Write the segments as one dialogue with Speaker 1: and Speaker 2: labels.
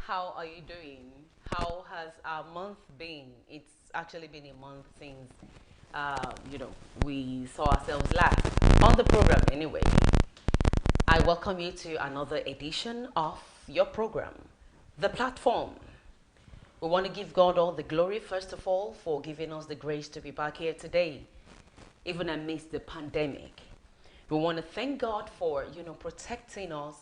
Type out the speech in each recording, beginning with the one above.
Speaker 1: how are you doing? How has our month been? It's actually been a month since, we saw ourselves last on the program anyway. I welcome you to another edition of your program, The Platform. We want to give God all the glory, first of all, for giving us the grace to be back here today, even amidst the pandemic. We want to thank God for, protecting us,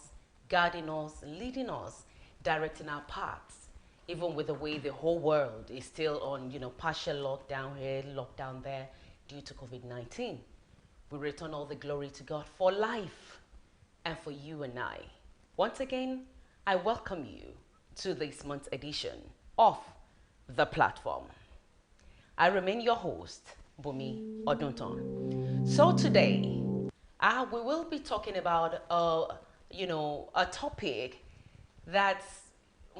Speaker 1: guiding us, leading us, directing our paths, even with the way the whole world is still on, partial lockdown here, lockdown there, due to COVID-19. We return all the glory to God for life and for you and I. Once again, I welcome you to this month's edition of The Platform. I remain your host, Bunmi Oduntan. So today, we will be talking about, a topic that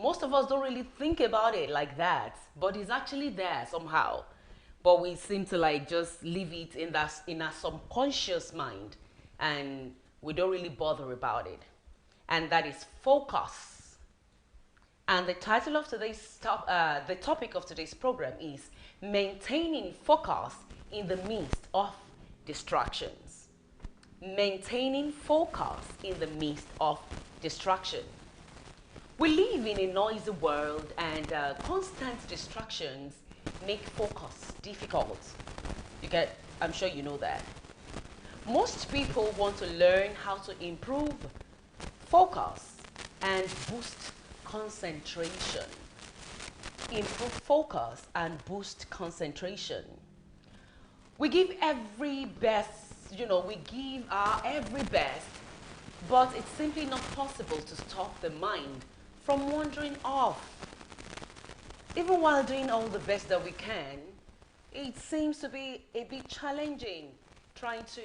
Speaker 1: most of us don't really think about it like that, but it's actually there somehow. But we seem to like just leave it in our subconscious mind, and we don't really bother about it. And that is focus. And the title of the topic of today's program is maintaining focus in the midst of distractions. Maintaining focus in the midst of distraction. We live in a noisy world, and constant distractions make focus difficult. I'm sure you know that. Most people want to learn how to improve focus and boost concentration. Improve focus and boost concentration. We give every best, we give our every best, but it's simply not possible to stop the mind from wandering off. Even while doing all the best that we can, it seems to be a bit challenging trying to,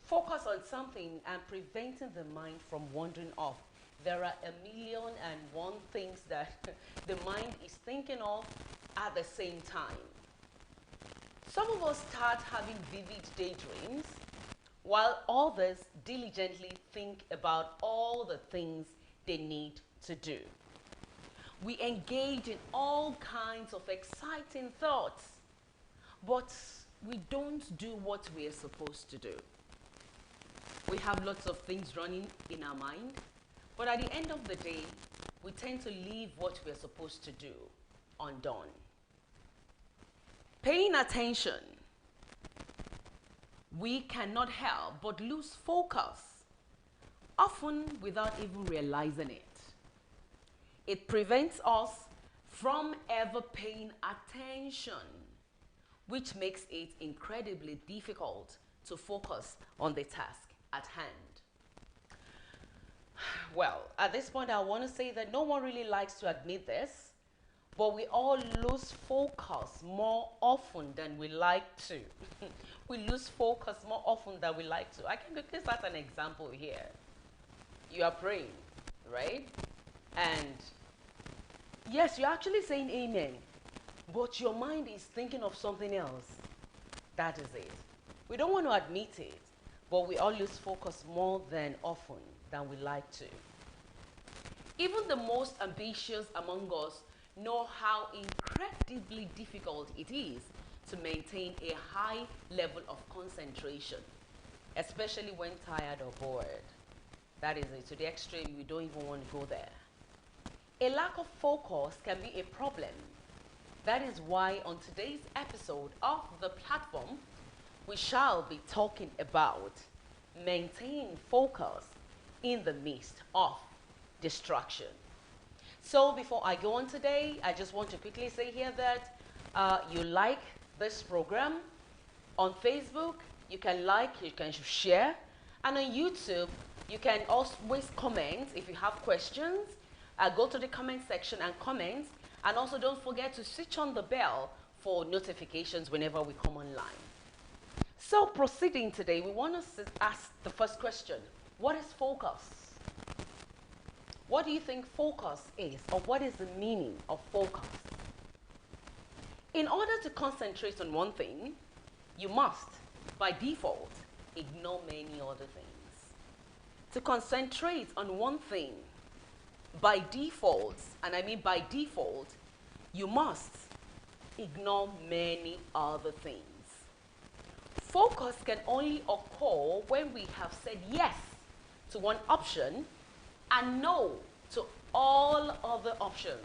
Speaker 1: focus on something and preventing the mind from wandering off. There are a million and one things that the mind is thinking of at the same time. Some of us start having vivid daydreams, while others diligently think about all the things they need to do. We engage in all kinds of exciting thoughts, but we don't do what we are supposed to do. We have lots of things running in our mind, but at the end of the day, we tend to leave what we are supposed to do undone. Paying attention, we cannot help but lose focus, often without even realizing it. It prevents us from ever paying attention, which makes it incredibly difficult to focus on the task at hand. Well, at this point, I want to say that no one really likes to admit this, but we all lose focus more often than we like to. We lose focus more often than we like to. I can quickly start an example here. You are praying, right? And yes, you're actually saying amen, but your mind is thinking of something else. That is it. We don't want to admit it, but we all lose focus more than often than we like to. Even the most ambitious among us know how incredibly difficult it is to maintain a high level of concentration, especially when tired or bored. That is it. To the extreme, we don't even want to go there. A lack of focus can be a problem. That is why on today's episode of The Platform, we shall be talking about maintaining focus in the midst of distraction. So before I go on today, I just want to quickly say here that you like this program on Facebook, you can like, you can share, and on YouTube, you can always comment if you have questions. Go to the comment section and comment, and also don't forget to switch on the bell for notifications whenever we come online. So proceeding today, we want to ask the first question. What is focus? What do you think focus is, or what is the meaning of focus? In order to concentrate on one thing, you must, by default, ignore many other things. To concentrate on one thing, by default, and I mean by default, you must ignore many other things. Focus can only occur when we have said yes to one option and no to all other options.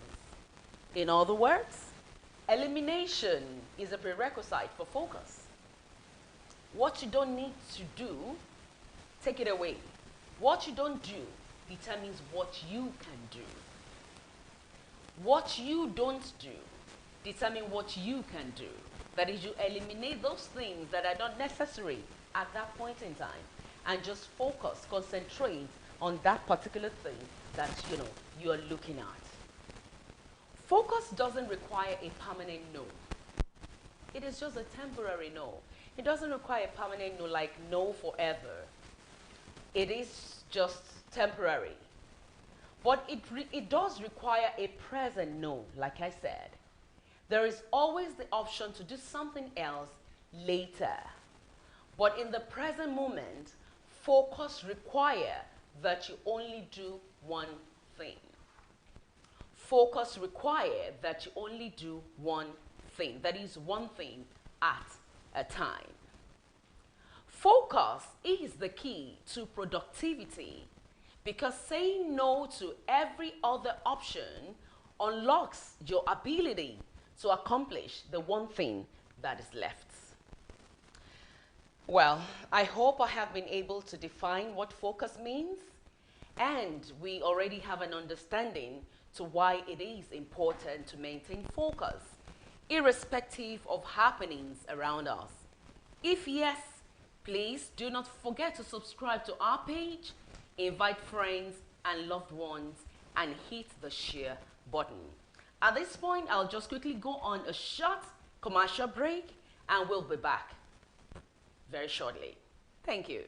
Speaker 1: In other words, elimination is a prerequisite for focus. What you don't need to do, take it away. What you don't do determines what you can do. What you don't do determines what you can do. That is, you eliminate those things that are not necessary at that point in time and just focus, concentrate on that particular thing that you are looking at. Focus doesn't require a permanent no. It is just a temporary no. It doesn't require a permanent no, like no forever. It is just temporary. But it does require a present no, like I said. There is always the option to do something else later. But in the present moment, focus requires that you only do one thing. Focus requires that you only do one thing. That is, one thing at a time. Focus is the key to productivity because saying no to every other option unlocks your ability to accomplish the one thing that is left. Well, I hope I have been able to define what focus means, and we already have an understanding to why it is important to maintain focus, irrespective of happenings around us. If yes, please do not forget to subscribe to our page, invite friends and loved ones, and hit the share button. At this point, I'll just quickly go on a short commercial break, and we'll be back very shortly. Thank you.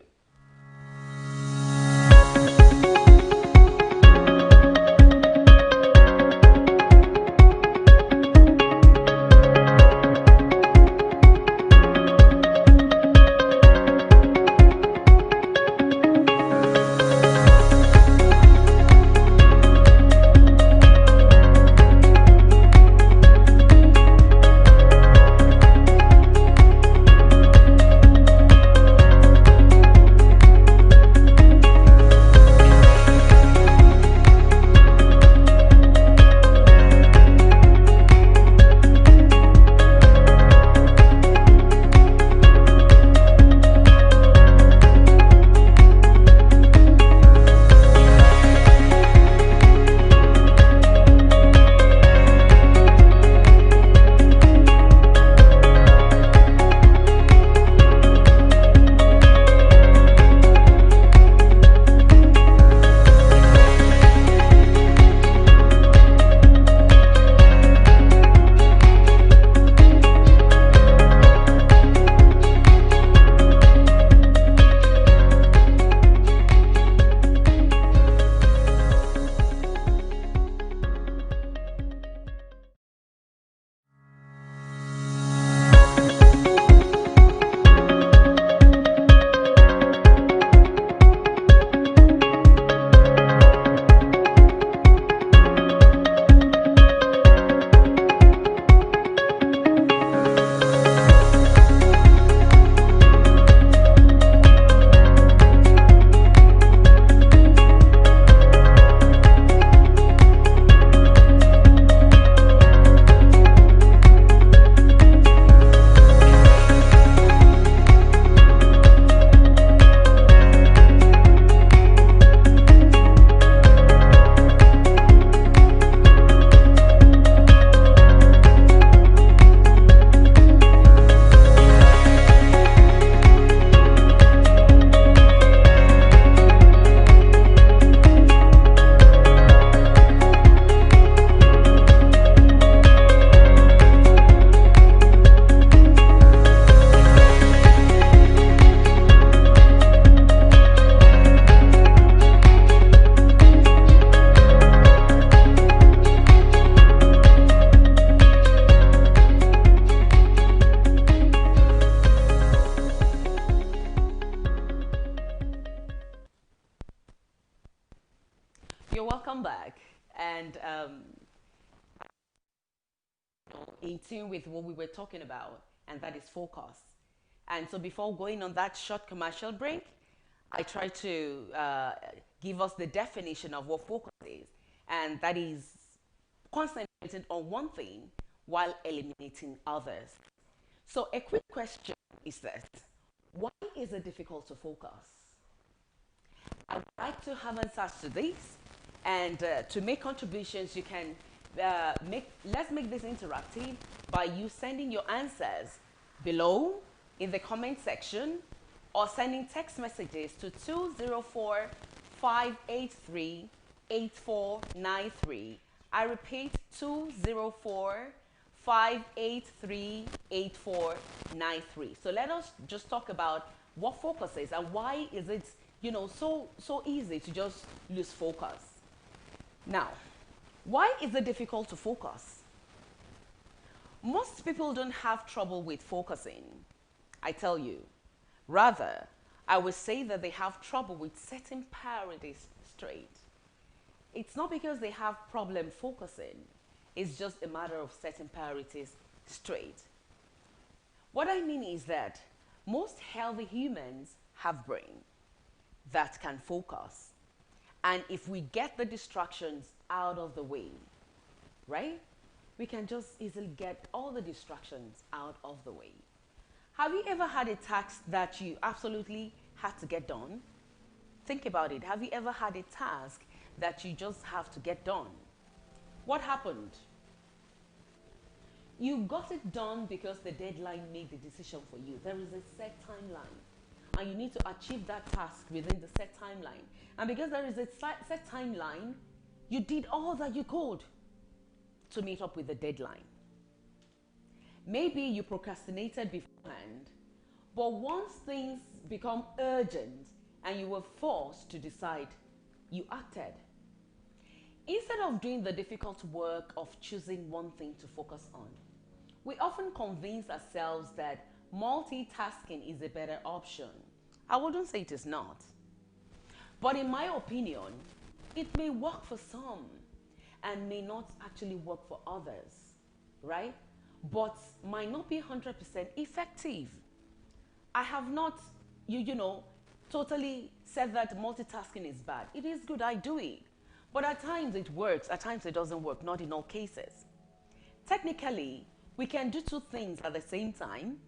Speaker 1: You're welcome back. and in tune with what we were talking about, and that is focus. And so before going on that short commercial break, I try to give us the definition of what focus is, and that is concentrating on one thing while eliminating others. So a quick question is this: why is it difficult to focus? I'd like to have answers to this, and to make contributions, you can let's make this interactive by you sending your answers below in the comment section, or sending text messages to 204 583 8493. I repeat, 204 583 8493. So let us just talk about what focus is and why is it, so easy to just lose focus. Now, why is it difficult to focus? Most people don't have trouble with focusing, I tell you. Rather, I would say that they have trouble with setting priorities straight. It's not because they have problem focusing, it's just a matter of setting priorities straight. What I mean is that most healthy humans have brain that can focus. And if we get the distractions out of the way, right? We can just easily get all the distractions out of the way. Have you ever had a task that you absolutely had to get done? Think about it. Have you ever had a task that you just have to get done? What happened? You got it done because the deadline made the decision for you. There is a set timeline, and you need to achieve that task within the set timeline. And because there is a set timeline, you did all that you could to meet up with the deadline. Maybe you procrastinated beforehand, but once things become urgent and you were forced to decide, you acted. Instead of doing the difficult work of choosing one thing to focus on, we often convince ourselves that multitasking is a better option. I wouldn't say it is not. But in my opinion, it may work for some and may not actually work for others, right? But might not be 100% effective. I have not, totally said that multitasking is bad. It is good, I do it. But at times it works, at times it doesn't work, not in all cases. Technically, we can do two things at the same time.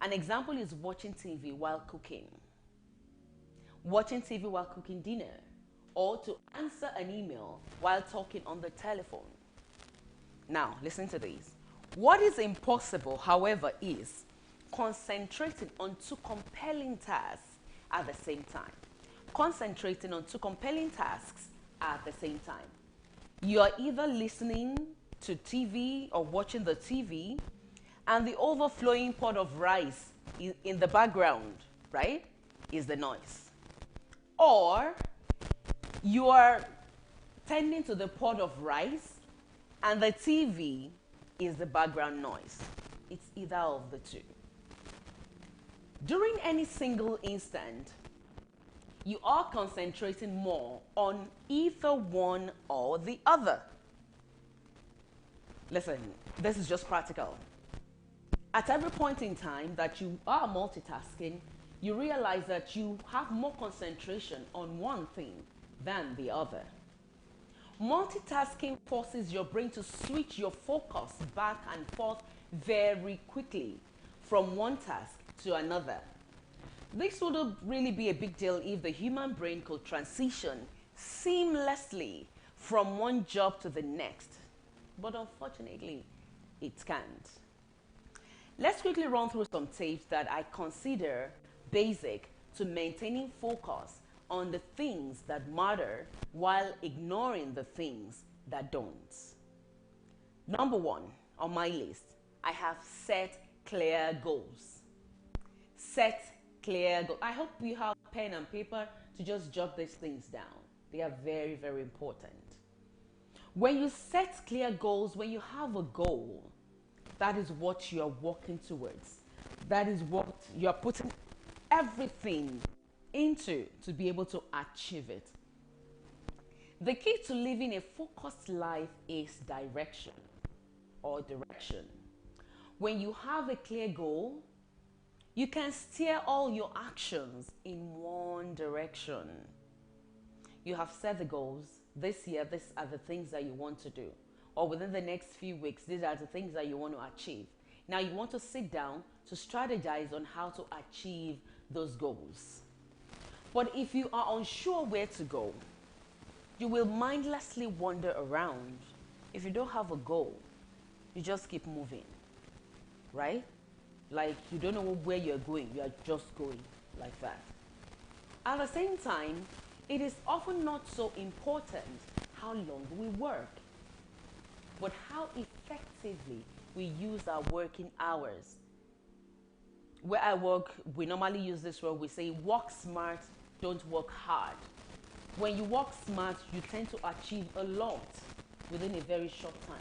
Speaker 1: An example is watching TV while cooking. Watching TV while cooking dinner, or to answer an email while talking on the telephone. Now, listen to this. What is impossible, however, is concentrating on two compelling tasks at the same time. Concentrating on two compelling tasks at the same time. You are either listening to TV or watching the TV, and the overflowing pot of rice in the background, right, is the noise. Or you are tending to the pot of rice and the TV is the background noise. It's either of the two. During any single instant, you are concentrating more on either one or the other. Listen, this is just practical. At every point in time that you are multitasking, you realize that you have more concentration on one thing than the other. Multitasking forces your brain to switch your focus back and forth very quickly from one task to another. This wouldn't really be a big deal if the human brain could transition seamlessly from one job to the next, but unfortunately, it can't. Let's quickly run through some tips that I consider basic to maintaining focus on the things that matter while ignoring the things that don't. Number one on my list, I have set clear goals. Set clear goals. I hope you have pen and paper to just jot these things down. They are very, very important. When you set clear goals, when you have a goal, that is what you are working towards. That is what you are putting everything into to be able to achieve it. The key to living a focused life is direction or direction. When you have a clear goal, you can steer all your actions in one direction. You have set the goals. This year, these are the things that you want to do. Or within the next few weeks, these are the things that you want to achieve. Now you want to sit down to strategize on how to achieve those goals. But if you are unsure where to go, you will mindlessly wander around. If you don't have a goal, you just keep moving, right? Like you don't know where you're going, you are just going like that. At the same time, it is often not so important how long we work, but how effectively we use our working hours. Where I work, we normally use this word, we say work smart, don't work hard. When you work smart, you tend to achieve a lot within a very short time.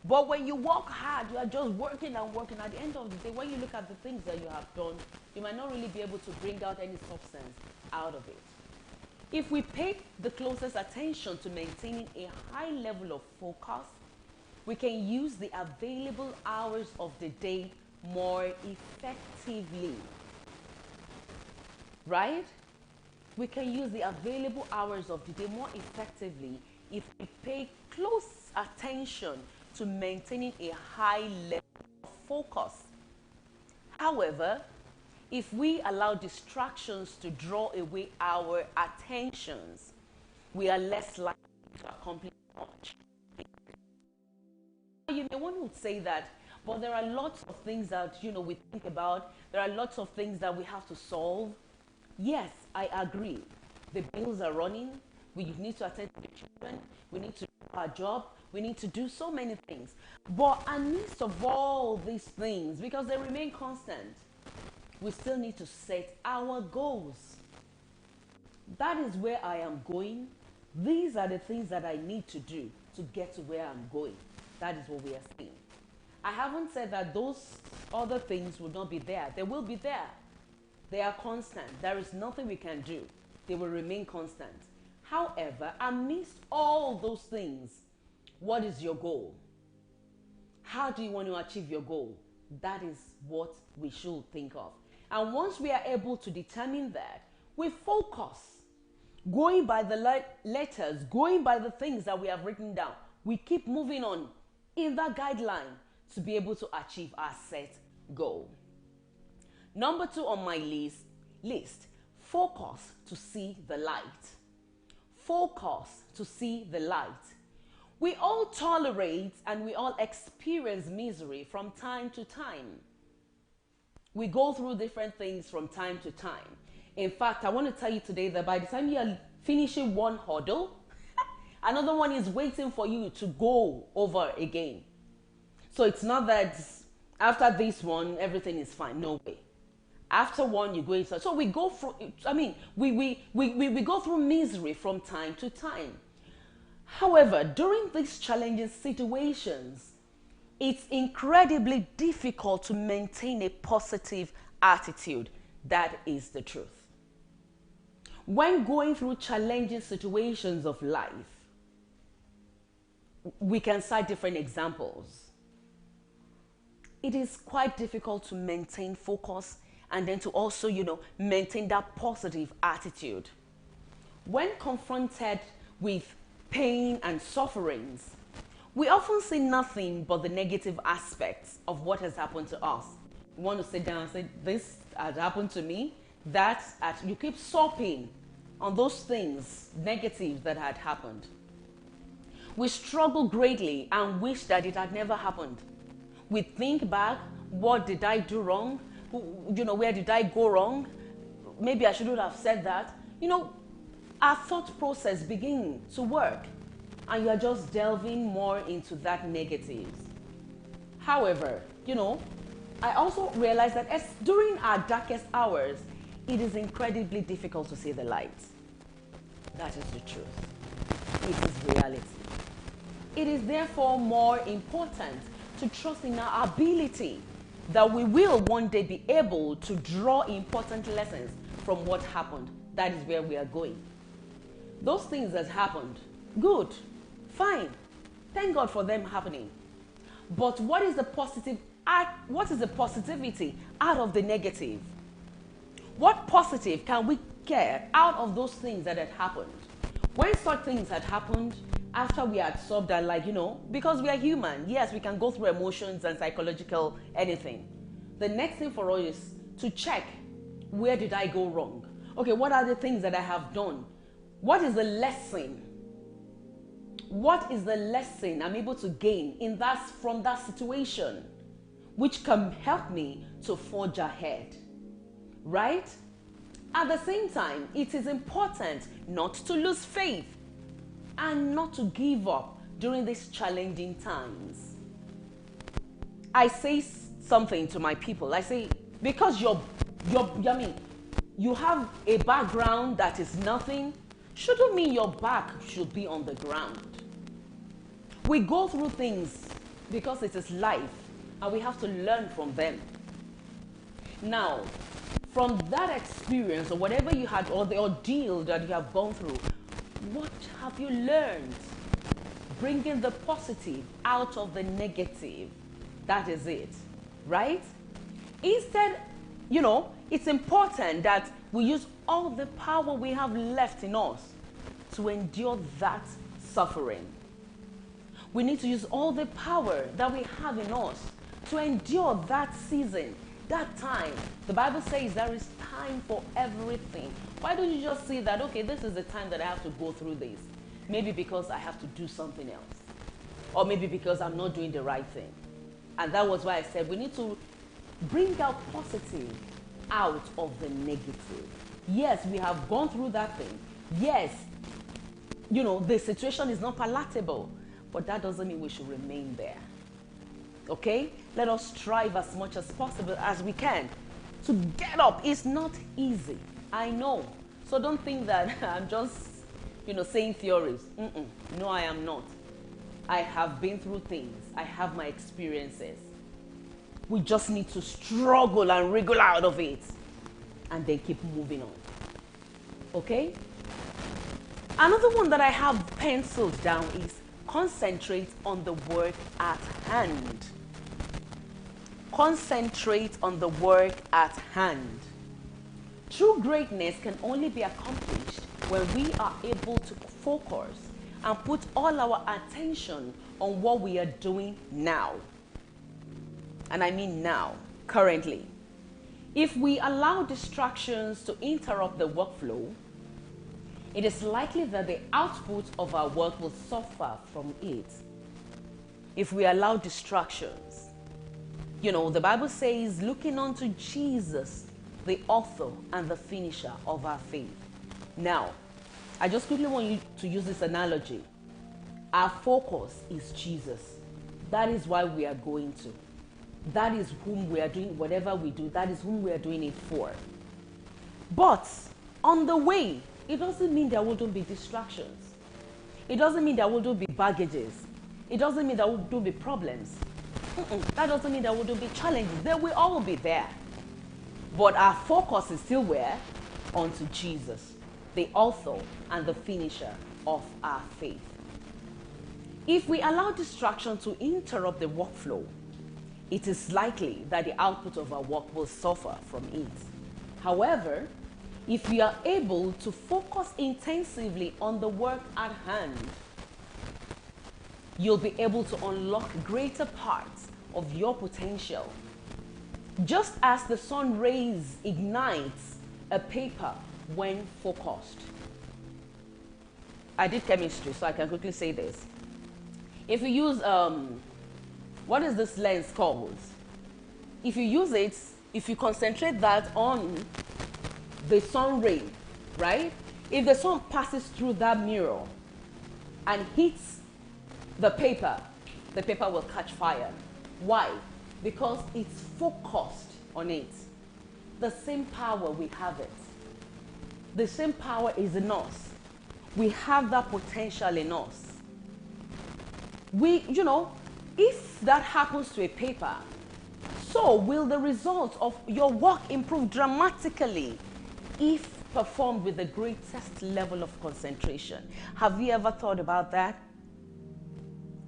Speaker 1: But when you work hard, you are just working and working. At the end of the day, when you look at the things that you have done, you might not really be able to bring out any substance out of it. If we pay the closest attention to maintaining a high level of focus, we can use the available hours of the day more effectively. Right? We can use the available hours of the day more effectively if we pay close attention to maintaining a high level of focus. However, if we allow distractions to draw away our attentions, we are less likely to accomplish much. You may want to say that, but there are lots of things that we think about. There are lots of things that we have to solve. Yes, I agree. The bills are running. We need to attend to the children. We need to do our job. We need to do so many things. But amidst of all these things, because they remain constant, we still need to set our goals. That is where I am going. These are the things that I need to do to get to where I'm going. That is what we are saying. I haven't said that those other things will not be there. They will be there. They are constant. There is nothing we can do. They will remain constant. However, amidst all those things, what is your goal? How do you want to achieve your goal? That is what we should think of. And once we are able to determine that, we focus. Going by the letters, going by the things that we have written down, we keep moving on in that guideline to be able to achieve our set goal. Number 2 on my list, focus to see the light. Focus to see the light. We all tolerate and we all experience misery from time to time. We go through different things from time to time. In fact, I want to tell you today that by the time you are finishing one hurdle, another one is waiting for you to go over again. So it's not that after this one, everything is fine. No way. After one, you go inside. So we go through, we go through misery from time to time. However, during these challenging situations, it's incredibly difficult to maintain a positive attitude. That is the truth. When going through challenging situations of life, we can cite different examples. It is quite difficult to maintain focus and then to also, maintain that positive attitude. When confronted with pain and sufferings, we often see nothing but the negative aspects of what has happened to us. We want to sit down and say, this has happened to me, you keep sopping on those things, negative that had happened. We struggle greatly and wish that it had never happened. We think back, what did I do wrong? Where did I go wrong? Maybe I shouldn't have said that. Our thought process begins to work and you are just delving more into that negatives. However, I also realize that during our darkest hours, it is incredibly difficult to see the light. That is the truth. It is reality. It is therefore more important to trust in our ability that we will one day be able to draw important lessons from what happened. That is where we are going. Those things that happened, Good. Fine. Thank God for them happening. But what is the positivity out of the negative? What positive can we get out of those things that had happened? When such things had happened, after we had solved that, like, because we are human, yes, we can go through emotions and psychological anything. The next thing for us is to check, where did I go wrong? Okay, what are the things that I have done? What is the lesson? What is the lesson I'm able to gain from that situation, which can help me to forge ahead, right? At the same time, it is important not to lose faith and not to give up during these challenging times. I say something to my people. I say, because you have a background that is nothing, shouldn't mean your back should be on the ground. We go through things because it is life, and we have to learn from them. Now, from that experience or whatever you had, or the ordeal that you have gone through, what have you learned? Bringing the positive out of the negative. That is it, right? Instead, it's important that we use all the power we have left in us to endure that suffering. We need to use all the power that we have in us to endure that season, that time. The Bible says there is time for everything. Why don't you just see that, okay, this is the time that I have to go through this? Maybe because I have to do something else. Or maybe because I'm not doing the right thing. And that was why I said we need to bring out positive out of the negative. Yes, we have gone through that thing. Yes, the situation is not palatable, but that doesn't mean we should remain there. Okay? Let us strive as much as possible as we can to get up. It's not easy. I know. So don't think that I'm just, saying theories. No, I am not. I have been through things. I have my experiences. We just need to struggle and wriggle out of it and then keep moving on. Okay? Another one that I have penciled down is concentrate on the work at hand. Concentrate on the work at hand. True greatness can only be accomplished when we are able to focus and put all our attention on what we are doing now. And I mean now, currently. If we allow distractions to interrupt the workflow, it is likely that the output of our work will suffer from it. If we allow distractions, the Bible says, looking unto Jesus, the author and the finisher of our faith. Now, I just quickly want you to use this analogy. Our focus is Jesus. That is why we are going to. That is whom we are doing whatever we do. That is whom we are doing it for. But on the way, it doesn't mean there wouldn't be distractions. It doesn't mean there wouldn't be baggages. It doesn't mean there wouldn't be problems. That doesn't mean there wouldn't be challenges. They will all be there. But our focus is still where? Onto Jesus, the author and the finisher of our faith. If we allow distraction to interrupt the workflow, it is likely that the output of our work will suffer from it. However, if we are able to focus intensively on the work at hand, you'll be able to unlock greater parts of your potential. Just as the sun rays ignites a paper when focused. I did chemistry, so I can quickly say this. If you use, what is this lens called? If you use it, if you concentrate that on the sun ray, right? If the sun passes through that mirror and hits the paper will catch fire. Why? Because it's focused on it. The same power, we have it. The same power is in us. We have that potential in us. If that happens to a paper, so will the results of your work improve dramatically if performed with the greatest level of concentration. Have you ever thought about that?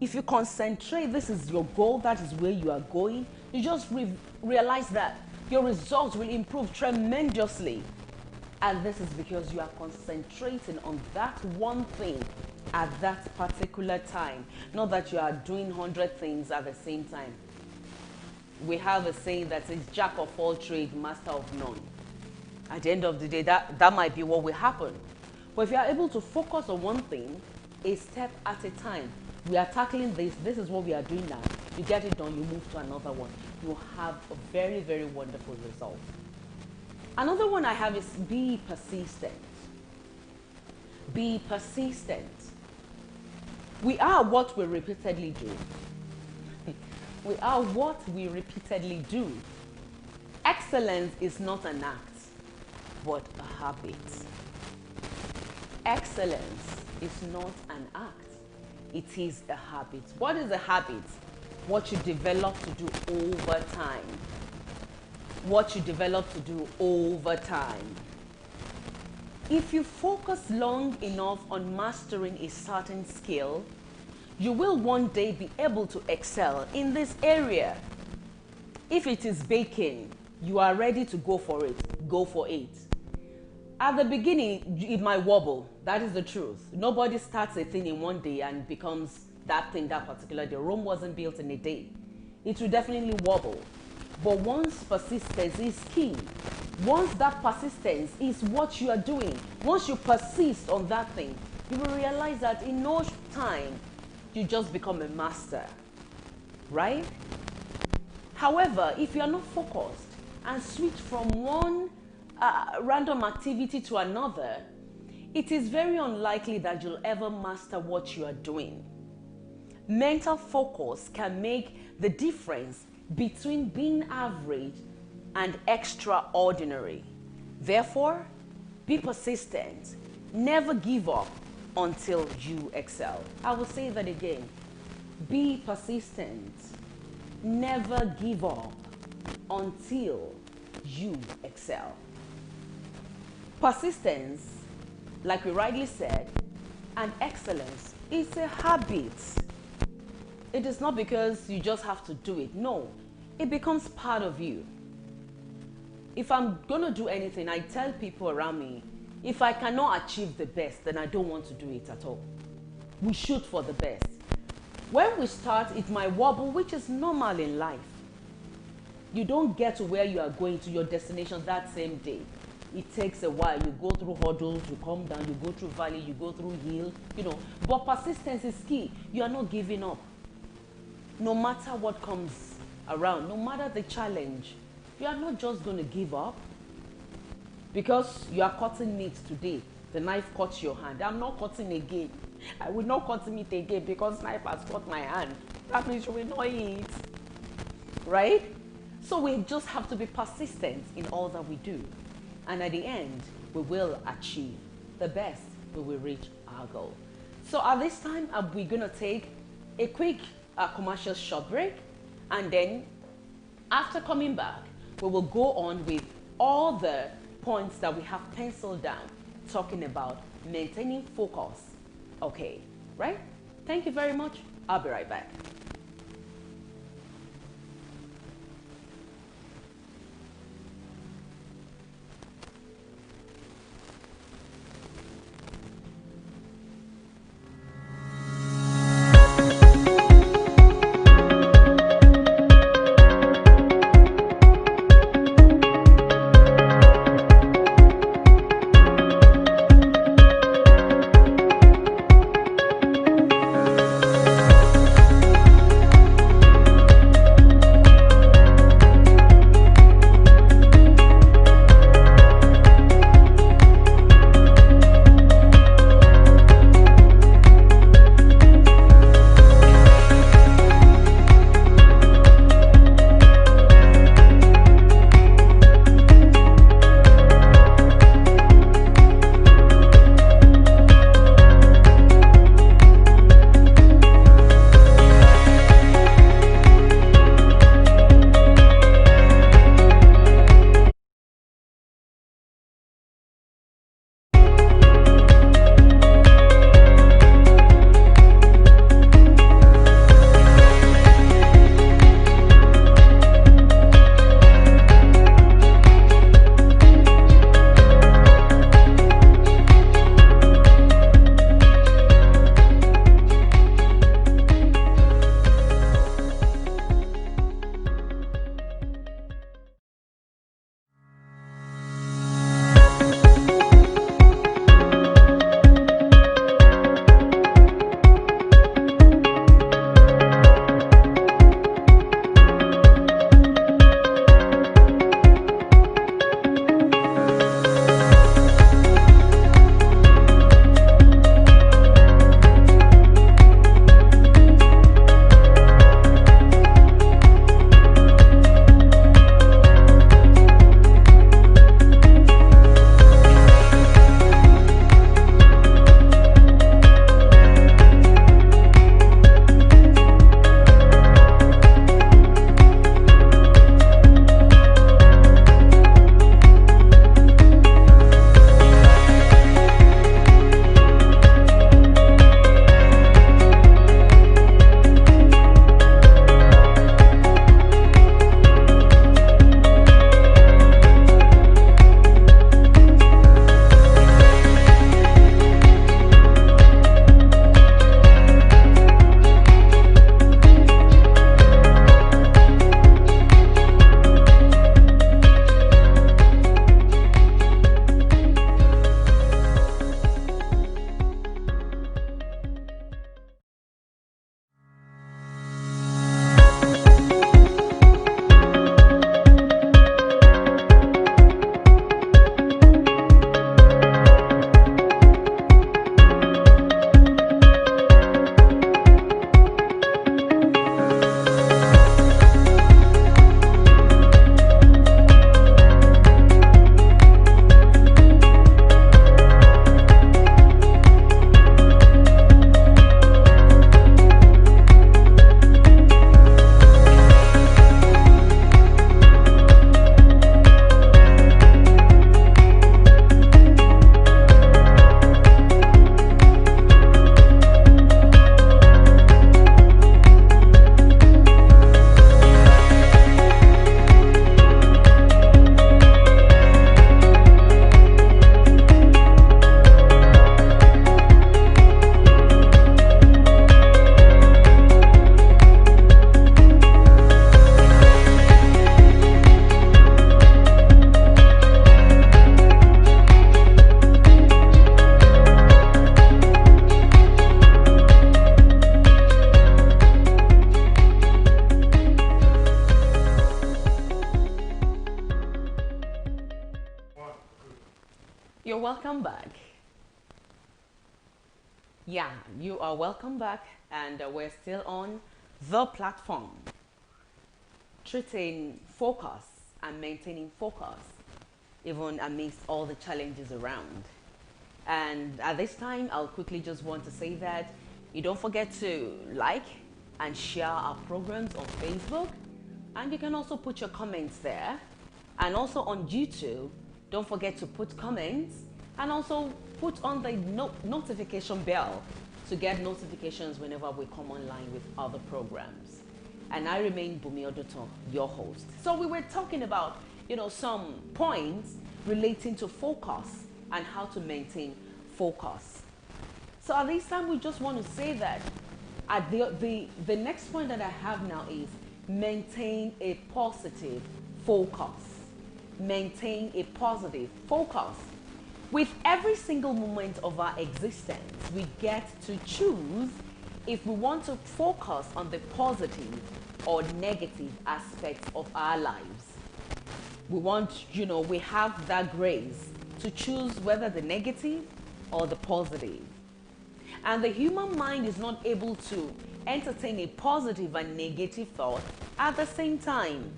Speaker 1: If you concentrate, this is your goal, that is where you are going, you just realize that your results will improve tremendously. And this is because you are concentrating on that one thing at that particular time. Not that you are doing 100 things at the same time. We have a saying that says, jack of all trades, master of none. At the end of the day, that might be what will happen. But if you are able to focus on one thing, a step at a time, we are tackling this is what we are doing now. You get it done, you move to another one. You have a very, very wonderful result. Another one I have is be persistent. Be persistent. We are what we repeatedly do. We are what we repeatedly do. Excellence is not an act, but a habit. Excellence is not an act. It is a habit. What is a habit? What you develop to do over time. What you develop to do over time. If you focus long enough on mastering a certain skill, you will one day be able to excel in this area. If it is baking, you are ready to go for it. Go for it. At the beginning, it might wobble. That is the truth. Nobody starts a thing in one day and becomes that thing that particular day. Rome wasn't built in a day. It will definitely wobble. But once persistence is key, once that persistence is what you are doing, once you persist on that thing, you will realize that in no time, you just become a master, right? However, if you are not focused and switch from one random activity to another, it is very unlikely that you'll ever master what you are doing. Mental focus can make the difference between being average and extraordinary. Therefore, be persistent. Never give up until you excel. I will say that again. Be persistent. Never give up until you excel. Persistence, like we rightly said, and excellence is a habit. It is not because you just have to do it. No, it becomes part of you. If I'm going to do anything, I tell people around me, if I cannot achieve the best, then I don't want to do it at all. We shoot for the best. When we start, it might wobble, which is normal in life. You don't get to where you are going to your destination that same day. It takes a while. You go through hurdles, you come down, you go through valley, you go through hill, But persistence is key. You are not giving up. No matter what comes around, no matter the challenge, you are not just going to give up. Because you are cutting meat today, the knife cuts your hand. I'm not cutting again. I will not cut meat again because knife has cut my hand. That means you will not eat. Right? So we just have to be persistent in all that we do. And at the end, we will achieve the best. We will reach our goal. So at this time, we're going to take a quick commercial short break. And then after coming back, we will go on with all the points that we have penciled down, talking about maintaining focus. Okay, right? Thank you very much. I'll be right back. You're welcome back. Yeah, you are welcome back, and we're still on the platform, treating focus and maintaining focus even amidst all the challenges around. And at this time, I'll quickly just want to say that you don't forget to like and share our programs on Facebook, and you can also put your comments there. And also on YouTube, don't forget to put comments and also put on the notification bell to get notifications whenever we come online with other programs. And I remain Bunmi Oduntan, your host. So we were talking about, some points relating to focus and how to maintain focus. So at this time, we just want to say that the next point that I have now is maintain a positive focus. Maintain a positive focus. With every single moment of our existence, we get to choose if we want to focus on the positive or negative aspects of our lives. We have that grace to choose whether the negative or the positive. And the human mind is not able to entertain a positive and negative thought at the same time.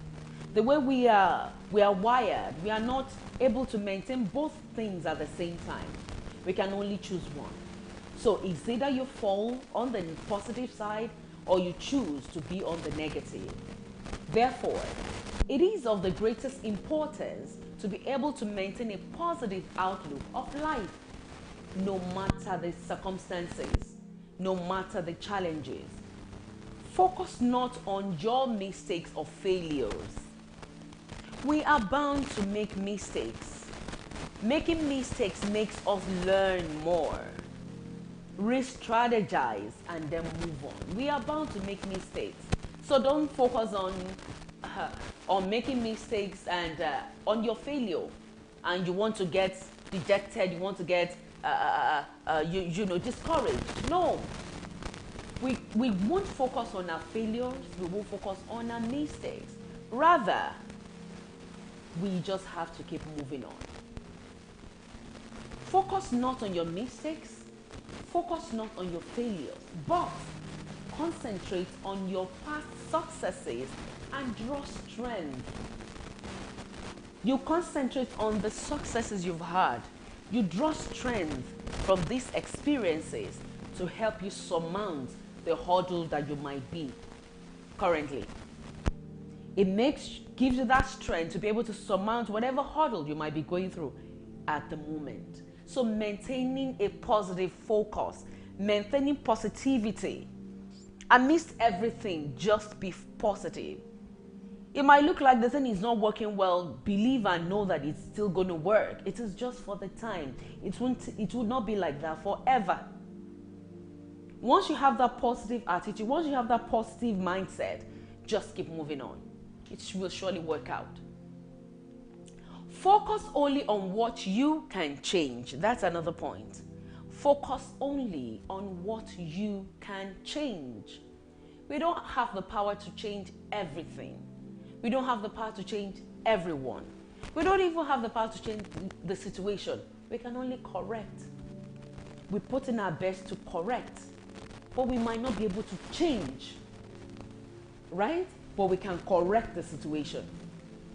Speaker 1: The way we are wired, we are not able to maintain both things at the same time. We can only choose one. So it's either you fall on the positive side or you choose to be on the negative. Therefore, it is of the greatest importance to be able to maintain a positive outlook of life, no matter the circumstances, no matter the challenges. Focus not on your mistakes or failures. We are bound to make mistakes. Making mistakes makes us learn more, re-strategize, and then move on. We are bound to make mistakes. So don't focus on making mistakes and on your failure. And you want to get dejected, you want to get discouraged. No. We won't focus on our failures, we won't focus on our mistakes. Rather, we just have to keep moving on. Focus not on your mistakes, focus not on your failures, but concentrate on your past successes and draw strength. You concentrate on the successes you've had. You draw strength from these experiences to help you surmount the hurdle that you might be currently. It gives you that strength to be able to surmount whatever hurdle you might be going through at the moment. So maintaining a positive focus, maintaining positivity. Amidst everything, just be positive. It might look like the thing is not working well. Believe and know that it's still going to work. It is just for the time. It will not be like that forever. Once you have that positive attitude, once you have that positive mindset, just keep moving on. It will surely work out. Focus only on what you can change. That's another point. Focus only on what you can change. We don't have the power to change everything. We don't have the power to change everyone. We don't even have the power to change the situation. We can only correct. We put in our best to correct, but we might not be able to change, right? But we can correct the situation.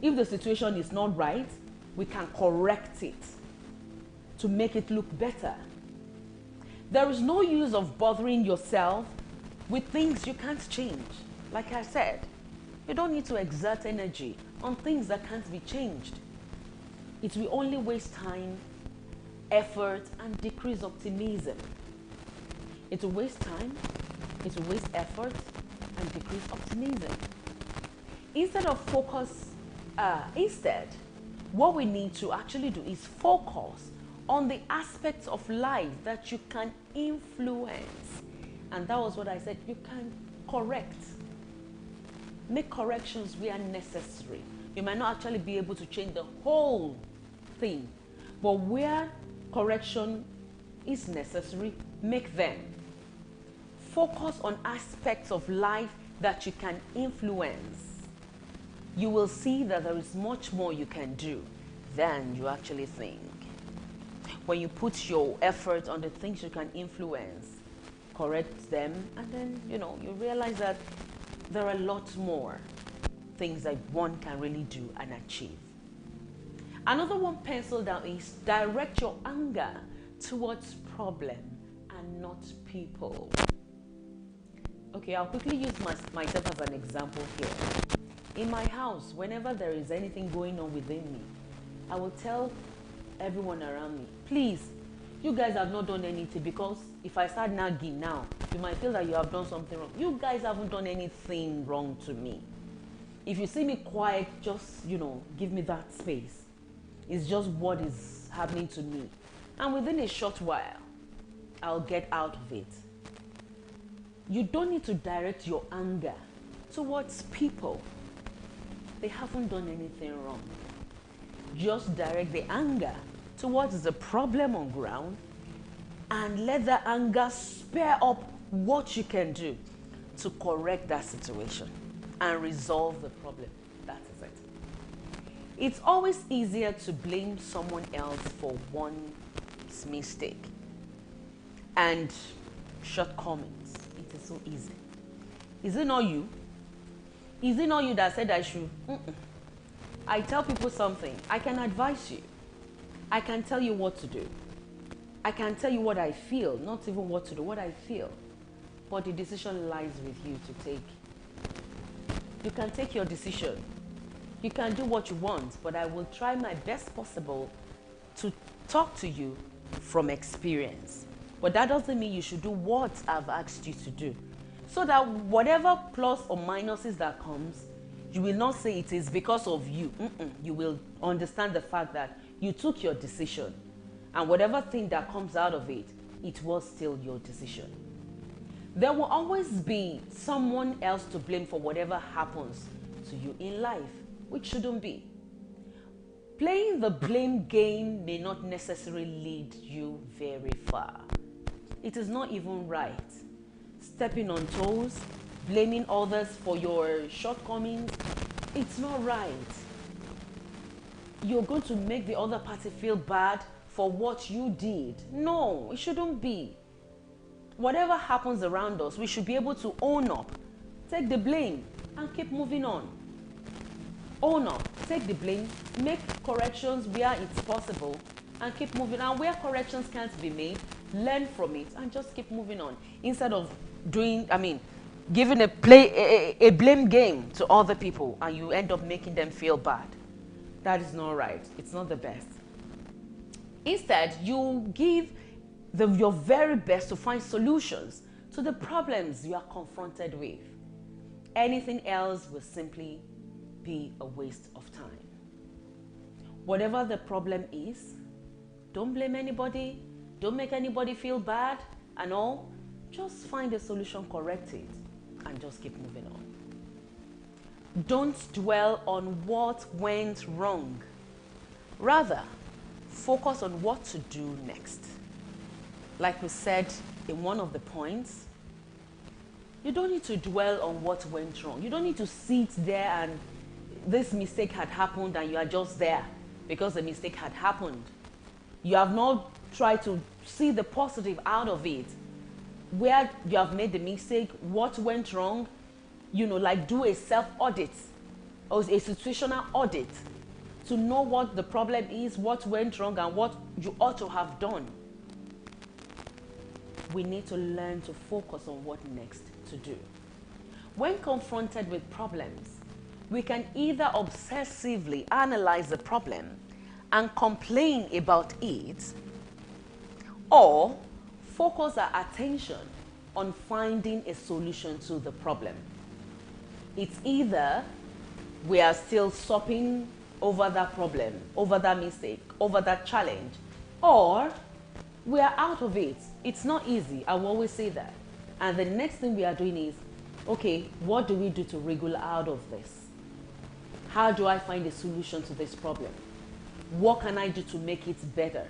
Speaker 1: If the situation is not right, we can correct it to make it look better. There is no use of bothering yourself with things you can't change. Like I said, you don't need to exert energy on things that can't be changed. It will only waste time, effort, and decrease optimism. It will waste time, it will waste effort, and decrease optimism. Instead, what we need to actually do is focus on the aspects of life that you can influence. And that was what I said, you can correct. Make corrections where necessary. You might not actually be able to change the whole thing, but where correction is necessary, make them. Focus on aspects of life that you can influence. You will see that there is much more you can do than you actually think. when you put your effort on the things you can influence, correct them, and then, you realize that there are a lot more things that one can really do and achieve. Another one penciled down is direct your anger towards problem and not people. Okay, I'll quickly use myself as an example here. In my house, whenever there is anything going on within me, I will tell everyone around me, please, you guys have not done anything, because if I start nagging now, you might feel that you have done something wrong. You guys haven't done anything wrong to me. If you see me quiet, just, give me that space. It's just what is happening to me. And within a short while, I'll get out of it. You don't need to direct your anger towards people. They haven't done anything wrong. Just direct the anger towards the problem on ground and let the anger spur up what you can do to correct that situation and resolve the problem. That is it. It's always easier to blame someone else for one's mistake and shortcomings. It is so easy. Is it not you? Is it not you that said I should? I tell people something. I can advise you. I can tell you what to do. I can tell you what I feel, not even what to do, what I feel. But the decision lies with you to take. You can take your decision. You can do what you want, but I will try my best possible to talk to you from experience. But that doesn't mean you should do what I've asked you to do. So that whatever plus or minuses that comes, you will not say it is because of you. You will understand the fact that you took your decision. And whatever thing that comes out of it, it was still your decision. There will always be someone else to blame for whatever happens to you in life, which shouldn't be. Playing the blame game may not necessarily lead you very far. It is not even right. Stepping on toes, blaming others for your shortcomings, it's not right. You're going to make the other party feel bad for what you did. No, it shouldn't be. Whatever happens around us, we should be able to own up, take the blame, and keep moving on. Own up, take the blame, make corrections where it's possible, and keep moving. And where corrections can't be made, learn from it and just keep moving on. Instead of giving a blame game to other people and you end up making them feel bad. That is not right. It's not the best. Instead, you give your very best to find solutions to the problems you are confronted with. Anything else will simply be a waste of time. Whatever the problem is, don't blame anybody, don't make anybody feel bad and all. Just find a solution, correct it, and just keep moving on. Don't dwell on what went wrong. Rather, focus on what to do next. Like we said in one of the points, you don't need to dwell on what went wrong. You don't need to sit there and this mistake had happened and you are just there because the mistake had happened. You have not tried to see the positive out of it. Where you have made the mistake, what went wrong, like do a self-audit or a situational audit to know what the problem is, what went wrong, and what you ought to have done. We need to learn to focus on what next to do. When confronted with problems, we can either obsessively analyze the problem and complain about it, or focus our attention on finding a solution to the problem. It's either we are still sopping over that problem, over that mistake, over that challenge, or we are out of it. It's not easy. I will always say that. And the next thing we are doing is, okay, what do we do to wriggle out of this? How do I find a solution to this problem? What can I do to make it better?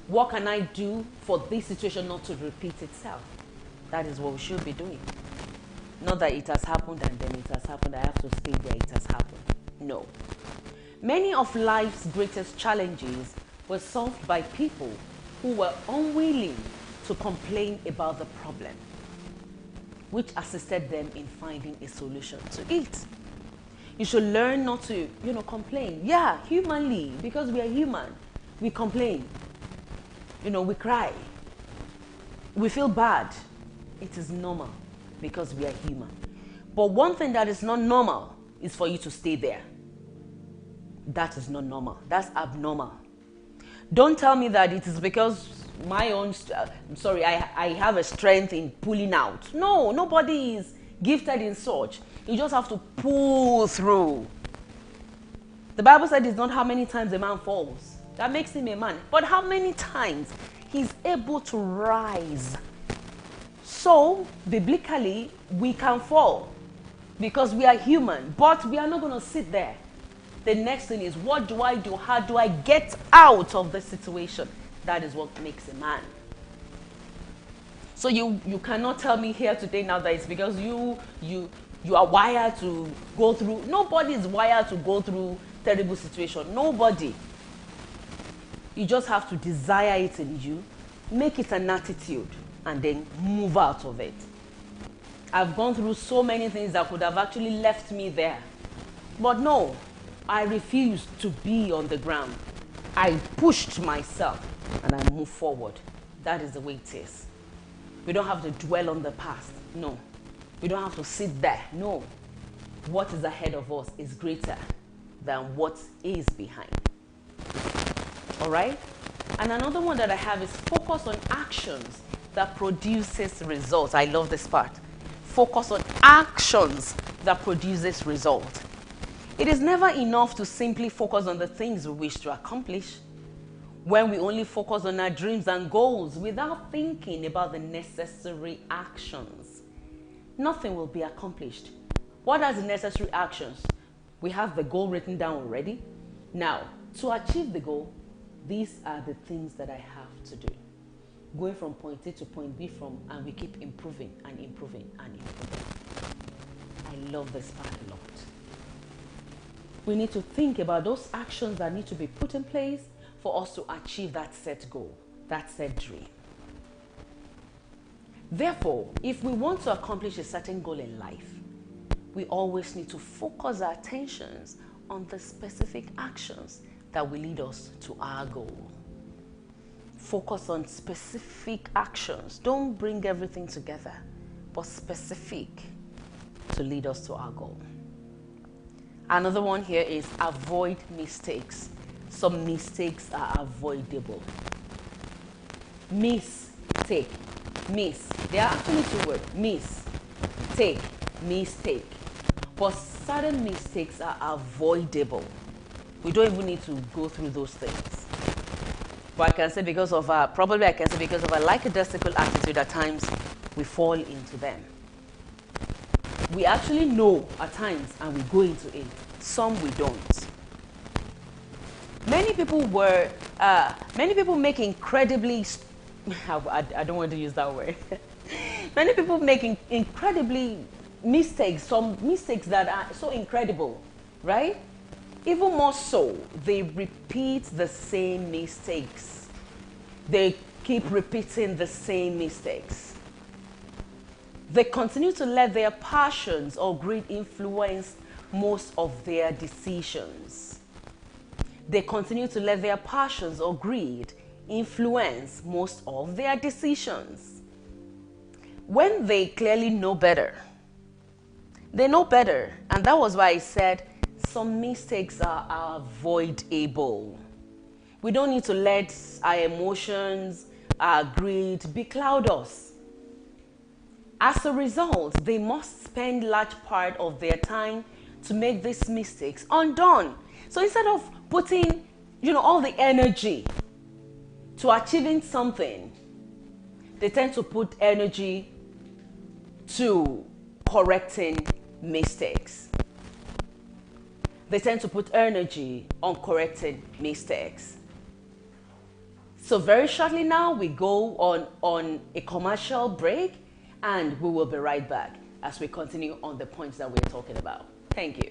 Speaker 1: What can I do for this situation not to repeat itself? That is what we should be doing. Not that it has happened and then it has happened. I have to stay where it has happened. No. Many of life's greatest challenges were solved by people who were unwilling to complain about the problem, which assisted them in finding a solution to it. You should learn not to, complain. Yeah, humanly, because we are human, we complain. We cry. We feel bad. It is normal because we are human. But one thing that is not normal is for you to stay there. That is not normal. That's abnormal. Don't tell me that it is because my own, I have a strength in pulling out. No, nobody is gifted in such. You just have to pull through. The Bible said it's not how many times a man falls that makes him a man, but how many times he's able to rise. So, biblically, we can fall because we are human, but we are not going to sit there. The next thing is, what do I do? How do I get out of the situation? That is what makes a man. So you cannot tell me here today now that it's because you are wired to go through. Nobody is wired to go through terrible situation. Nobody. You just have to desire it in you, make it an attitude, and then move out of it. I've gone through so many things that could have actually left me there. But no, I refused to be on the ground. I pushed myself and I moved forward. That is the way it is. We don't have to dwell on the past. No. We don't have to sit there. No. What is ahead of us is greater than what is behind. All right? And another one that I have is focus on actions that produces results. I love this part. Focus on actions that produces result. It is never enough to simply focus on the things we wish to accomplish. When we only focus on our dreams and goals without thinking about the necessary actions, nothing will be accomplished. What are the necessary actions? We have the goal written down already. Now, to achieve the goal, these are the things that I have to do. Going from point A to point B and we keep improving and improving and improving. I love this part a lot. We need to think about those actions that need to be put in place for us to achieve that set goal, that set dream. Therefore, if we want to accomplish a certain goal in life, we always need to focus our attentions on the specific actions that will lead us to our goal. Focus on specific actions. Don't bring everything together, but specific to lead us to our goal. Another one here is avoid mistakes. Some mistakes are avoidable. Mistake. Miss. They are actually two words. Mistake. Mistake. But certain mistakes are avoidable. We don't even need to go through those things. But I can say because of our lackadaisical attitude, at times we fall into them. We actually know at times and we go into it. Some we don't. Many people make incredibly, I don't want to use that word. Many people make incredibly mistakes, some mistakes that are so incredible, right? Even more so, they repeat the same mistakes. They keep repeating the same mistakes. They continue to let their passions or greed influence most of their decisions. They continue to let their passions or greed influence most of their decisions. When they clearly know better, they know better. And that was why I said some mistakes are avoidable. We don't need to let our emotions, our greed becloud us. As a result, they must spend large part of their time to make these mistakes undone. So instead of putting, all the energy to achieving something, they tend to put energy to correcting mistakes. They tend to put energy on correcting mistakes. So very shortly now, we go on a commercial break, and we will be right back as we continue on the points that we're talking about. Thank you.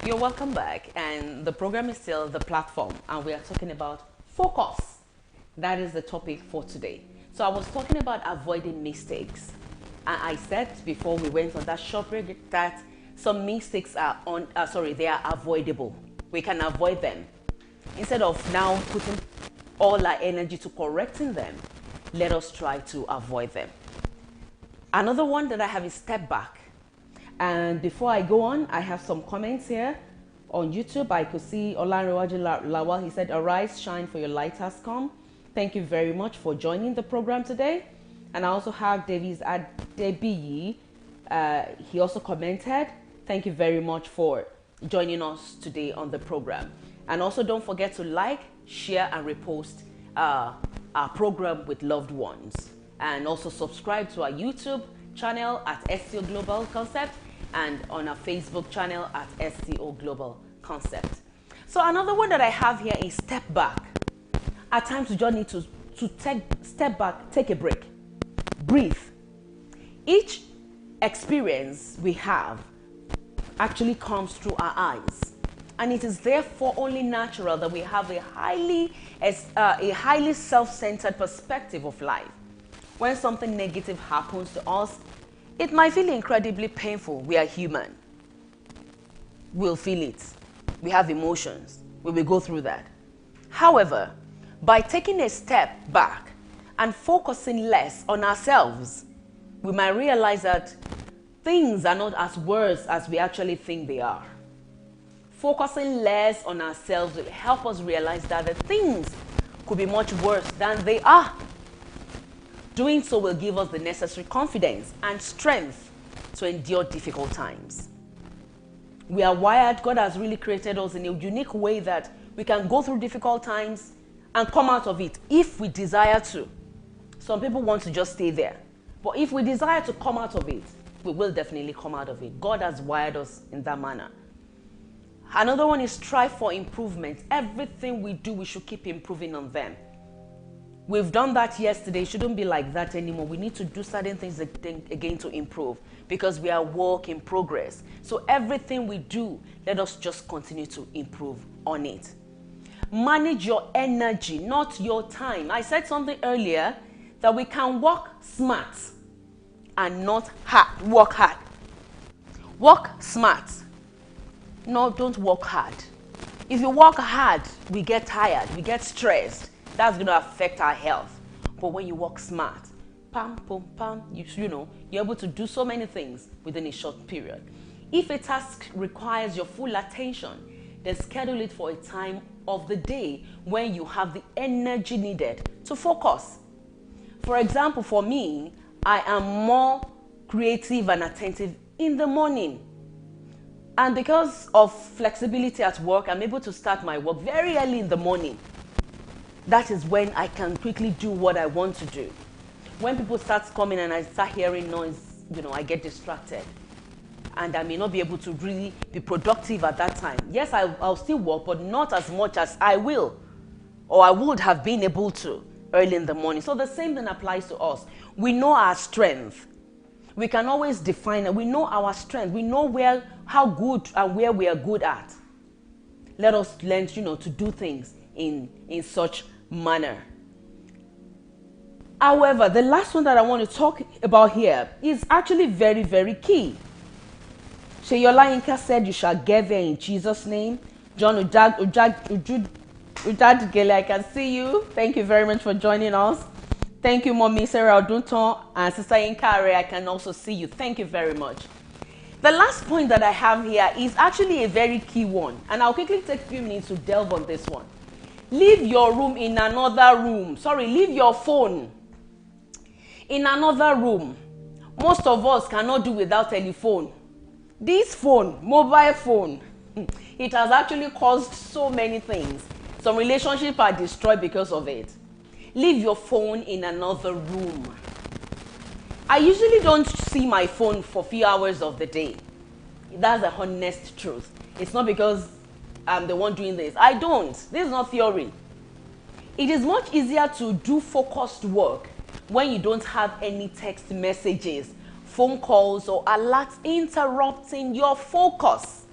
Speaker 1: You're welcome back, and the program is still the platform, and we are talking about focus. That is the topic for today. So I was talking about avoiding mistakes, and I said before we went on that short break that some mistakes are they are avoidable. We can avoid them. Instead of now putting all our energy to correcting them, let us try to avoid them. Another one that I have is step back. And before I go on, I have some comments here on YouTube. I could see Olanrewaju Lawal. He said, "Arise, shine, for your light has come." Thank you very much for joining the program today. And I also have Davies Adebiyi. He also commented, "Thank you very much for joining us today on the program." And also don't forget to like, share, and repost our program with loved ones. And also subscribe to our YouTube channel at STO Global Concept and on our Facebook channel at STO Global Concept. So another one that I have here is step back. At times we just need to step back, take a break, breathe. Each experience we have actually comes through our eyes, and it is therefore only natural that we have a highly self-centered perspective of life. When something negative happens to us, it might feel incredibly painful. We are human. We'll feel it. We have emotions. We will go through that. However, by taking a step back and focusing less on ourselves, we might realize that things are not as worse as we actually think they are. Focusing less on ourselves will help us realize that the things could be much worse than they are. Doing so will give us the necessary confidence and strength to endure difficult times. We are wired. God has really created us in a unique way that we can go through difficult times and come out of it if we desire to. Some people want to just stay there. But if we desire to come out of it, we will definitely come out of it. God has wired us in that manner. Another one is strive for improvement. Everything we do, we should keep improving on them. We've done that yesterday. It shouldn't be like that anymore. We need to do certain things again to improve, because we are work in progress. So everything we do, let us just continue to improve on it. Manage your energy, not your time. I said something earlier that we can work smart and not work hard. Work smart. No, don't work hard. If you work hard, we get tired, we get stressed. That's going to affect our health. But when you work smart, pam, pam, pam, you're able to do so many things within a short period. If a task requires your full attention, then schedule it for a time of the day when you have the energy needed to focus. For example, for me, I am more creative and attentive in the morning. And because of flexibility at work, I'm able to start my work very early in the morning. That is when I can quickly do what I want to do. When people start coming and I start hearing noise, I get distracted. And I may not be able to really be productive at that time. Yes, I'll still work, but not as much as I will, or I would have been able to early in the morning. So the same thing applies to us. We know our strength. We can always define it. We know our strength. We know how good and where we are good at. Let us learn, to do things in such manner. However, the last one that I want to talk about here is actually very, very key. Sheyola Inka said, "You shall get there in Jesus' name." John Ujadgele, I can see you. Thank you very much for joining us. Thank you, Mommy Sarah Oduntan and Sister Inkare. I can also see you. Thank you very much. The last point that I have here is actually a very key one, and I'll quickly take a few minutes to delve on this one. Leave your room in another room. Leave your phone in another room. Most of us cannot do without telephone. This phone, mobile phone, it has actually caused so many things. Some relationships are destroyed because of it. Leave your phone in another room. I usually don't see my phone for a few hours of the day. That's the honest truth. It's not because I'm the one doing this. I don't. This is not theory. It is much easier to do focused work when you don't have any text messages, phone calls, or alerts interrupting your focus.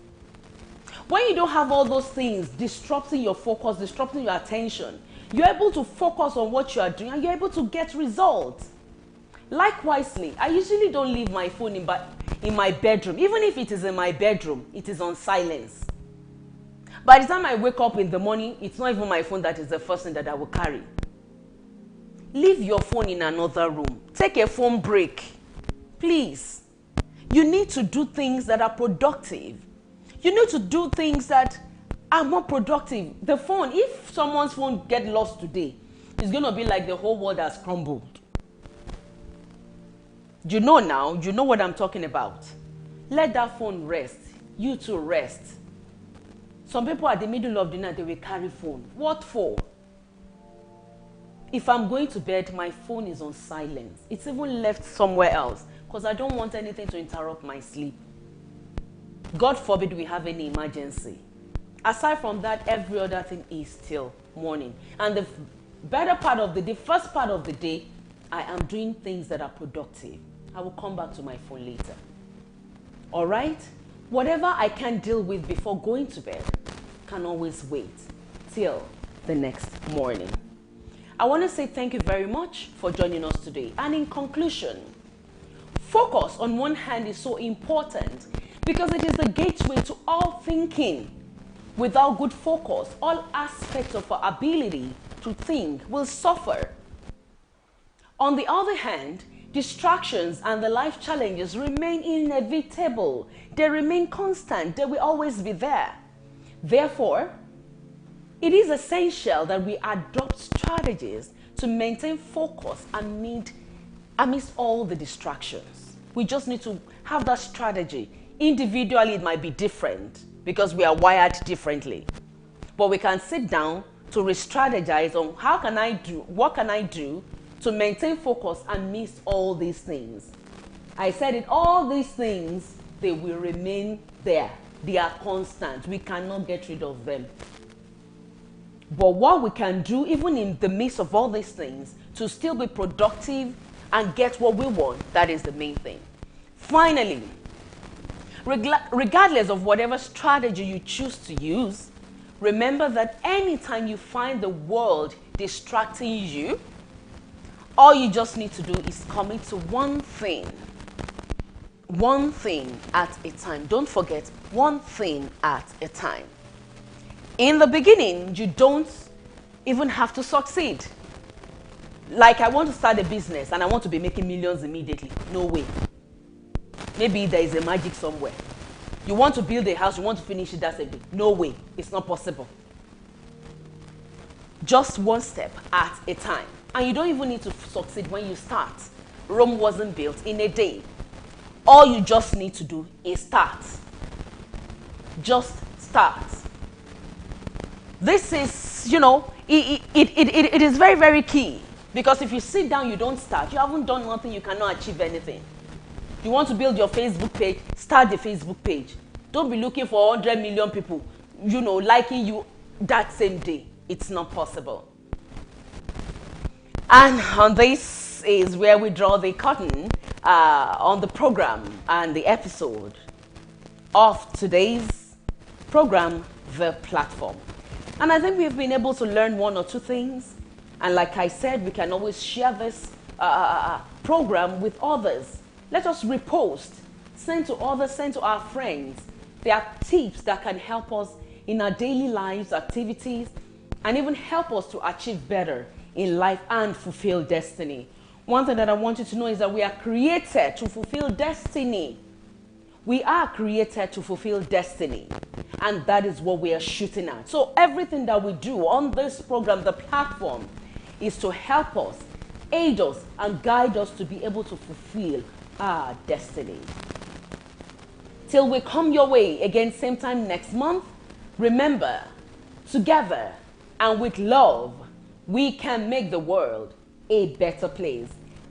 Speaker 1: When you don't have all those things disrupting your focus, disrupting your attention, you're able to focus on what you are doing and you're able to get results. Likewise, I usually don't leave my phone in my bedroom. Even if it is in my bedroom, it is on silence. By the time I wake up in the morning, it's not even my phone that is the first thing that I will carry. Leave your phone in another room. Take a phone break. Please. You need to do things that are productive. You need to do things that are more productive. The phone, if someone's phone gets lost today, it's going to be like the whole world has crumbled. You know now, you know what I'm talking about. Let that phone rest. You too rest. Some people at the middle of the night, they will carry phone. What for? If I'm going to bed, my phone is on silence. It's even left somewhere else because I don't want anything to interrupt my sleep. God forbid we have any emergency. Aside from that, every other thing is still morning. And the better part of the day, first part of the day, I am doing things that are productive. I will come back to my phone later. All right? Whatever I can deal with before going to bed can always wait till the next morning. I want to say thank you very much for joining us today. And in conclusion, focus on one hand is so important because it is the gateway to all thinking. Without good focus, all aspects of our ability to think will suffer. On the other hand, distractions and the life challenges remain inevitable. They remain constant. They will always be there. Therefore, it is essential that we adopt strategies to maintain focus amidst all the distractions. We just need to have that strategy. Individually, it might be different because we are wired differently. But we can sit down to re-strategize on what can I do to maintain focus amidst all these things. I said it, all these things, they will remain there. They are constant. We cannot get rid of them. But what we can do, even in the midst of all these things, to still be productive and get what we want, that is the main thing. Finally, regardless of whatever strategy you choose to use, remember that anytime you find the world distracting you, all you just need to do is commit to one thing at a time. Don't forget, one thing at a time. In the beginning, you don't even have to succeed. Like, I want to start a business and I want to be making millions immediately. No way. Maybe there is a magic somewhere. You want to build a house, you want to finish it that same day. No way. It's not possible. Just one step at a time. And you don't even need to succeed when you start. Rome wasn't built in a day. All you just need to do is start. Just start. This is, it is very, very key. Because if you sit down, you don't start. You haven't done nothing, you cannot achieve anything. You want to build your Facebook page, start the Facebook page. Don't be looking for 100 million people, liking you that same day. It's not possible. And on this is where we draw the curtain on the program and the episode of today's program, The Platform. And I think we've been able to learn one or two things. And like I said, we can always share this program with others. Let us repost, send to others, send to our friends. There are tips that can help us in our daily lives, activities, and even help us to achieve better in life and fulfill destiny. One thing that I want you to know is that we are created to fulfill destiny. We are created to fulfill destiny. And that is what we are shooting at. So everything that we do on this program, The Platform, is to help us, aid us, and guide us to be able to fulfill our destiny. Till we come your way again same time next month, remember, together and with love, we can make the world a better place.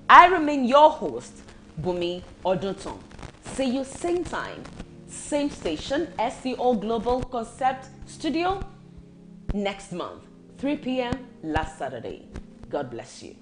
Speaker 1: I remain your host, Bunmi Oduntan. See you same time, same station, STO Global Concept Studio, next month, 3 p.m. last Saturday. God bless you.